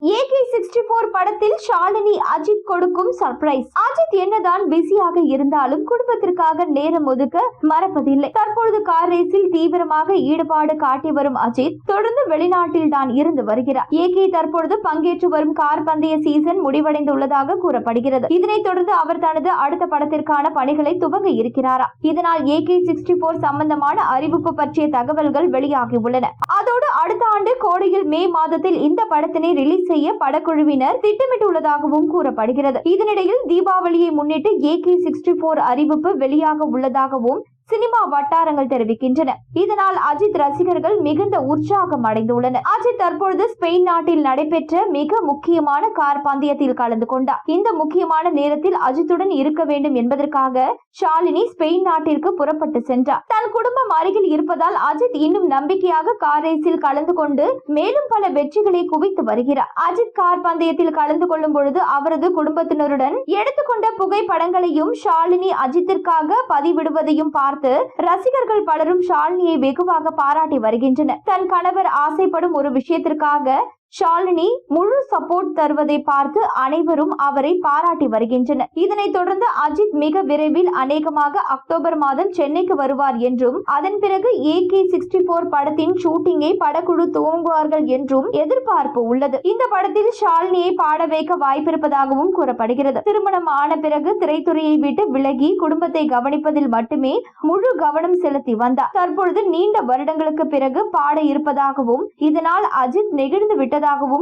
AK64 படத்தில் ஷாலினி அஜித் கொடுக்கும் surprise. Ajith என்னதான் பிஸியாக இருந்தாலும் குடும்பத்திற்காக நேரம் ஒதுக்க மறப்பதில்லை. தற்பொழுது கார் ரேஸில் தீவிரமாக ஈடுபாடு காட்டி வரும் அஜித் தொடர்ந்து வெளிநாட்டில் தான் இருந்து வருகிறார். AK தற்பொழுது பங்கேற்று வரும் கார் பந்தய சீசன் முடிவடைந்துள்ளதாக கூறப்படுகிறது. இதனைத் தொடர்ந்து அவர் தனது அடுத்த படத்திற்கான பணிகளை துவங்க இருக்கிறாரா? இதனால் AK64 சம்பந்தமான அறிவிப்பு பற்றிய தகவல்கள் வெளியாகியுள்ளன. அதோடு அடுத்த ஆண்டு கோடையில் மே மாதத்தில் இந்த படத்தினை ரிலீஸ் செய்ய படக்குழுவினர் திட்டமிட்டுள்ளதாகவும் கூறப்படுகிறது. இதனிடையில் தீபாவளியை முன்னிட்டு AK64 அறிவிப்பு வெளியாக உள்ளதாகவும் சினிமா வட்டாரங்கள் தெரிவிக்கின்றன. இதனால் அஜித் ரசிகர்கள் மிகுந்த உற்சாகம் அடைந்துள்ளனர். அஜித் தற்பொழுது ஸ்பெயின் நாட்டில் நடைபெற்ற மிக முக்கியமான கார் பந்தயத்தில் கலந்து கொண்டார். இந்த முக்கியமான நேரத்தில் அஜித்துடன் இருக்க வேண்டும் என்பதற்காக ஷாலினி ஸ்பெயின் நாட்டிற்கு புறப்பட்டு சென்றார். தன் குடும்பம் அருகில் இருப்பதால் அஜித் இன்னும் நம்பிக்கையாக கார் ரேஸில் கலந்து கொண்டு மேலும் பல வெற்றிகளை குவித்து வருகிறார். அஜித் கார் பந்தயத்தில் கலந்து கொள்ளும் பொழுது அவரது குடும்பத்தினருடன் எடுத்துக்கொண்ட புகைப்படங்களையும் ஷாலினி அஜித்திற்காக பதிவிடுவதையும் பார்த்து ரசிகர்கள் பலரும் ஷாலினியை வெகுவாக பாராட்டி வருகின்றனர். தன் கணவர் ஆசைப்படும் ஒரு விஷயத்திற்காக ஷாலினி முழு சப்போர்ட் தருவதை பார்த்து அனைவரும் அவரை பாராட்டி வருகின்றனர். இதனைத் தொடர்ந்து அஜித் மிக விரைவில் அநேகமாக அக்டோபர் மாதம் சென்னைக்கு வருவார் என்றும் அதன் பிறகு AK64 படத்தின் ஷூட்டிங்கை படக்குழு துவங்குவார்கள் என்றும் எதிர்பார்ப்பு உள்ளது. இந்த படத்தில் ஷாலினியை பாட வைக்க வாய்ப்பிருப்பதாகவும் கூறப்படுகிறது. திருமணம் ஆன பிறகு திரைத்துறையை விட்டு விலகி குடும்பத்தை கவனிப்பதில் மட்டுமே முழு கவனம் செலுத்தி வந்தார். தற்பொழுது நீண்ட வருடங்களுக்கு பிறகு பாட இருப்பதாகவும் இதனால் அஜித் நெகிழ்ந்து விட்டது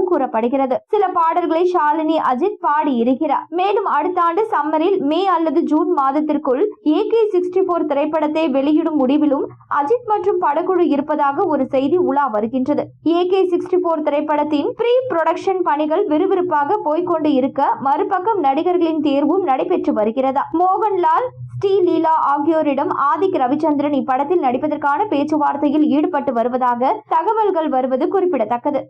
கூறப்படுகிறது. சில பாடல்களை ஷாலினி அஜித் பாடி இருக்கிறார். மேலும் அடுத்த ஆண்டு சம்மரில் மே அல்லது ஜூன் மாதத்திற்குள் AK64 திரைப்படத்தை வெளியிடும் முடிவிலும் அஜித் மற்றும் படக்குழு இருப்பதாக ஒரு செய்தி உலா வருகின்றது. AK64 திரைப்படத்தின் ப்ரீ புரொடக்ஷன் பணிகள் விறுவிறுப்பாக போய்கொண்டு இருக்க மறுபக்கம் நடிகர்களின் தேர்வும் நடைபெற்று வருகிறதா. மோகன்லால், ஸ்ரீலீலா ஆகியோரிடம் ஆதிக் ரவிச்சந்திரன் இப்படத்தில் நடிப்பதற்கான பேச்சுவார்த்தையில் ஈடுபட்டு வருவதாக தகவல்கள் வருவது குறிப்பிடத்தக்கது.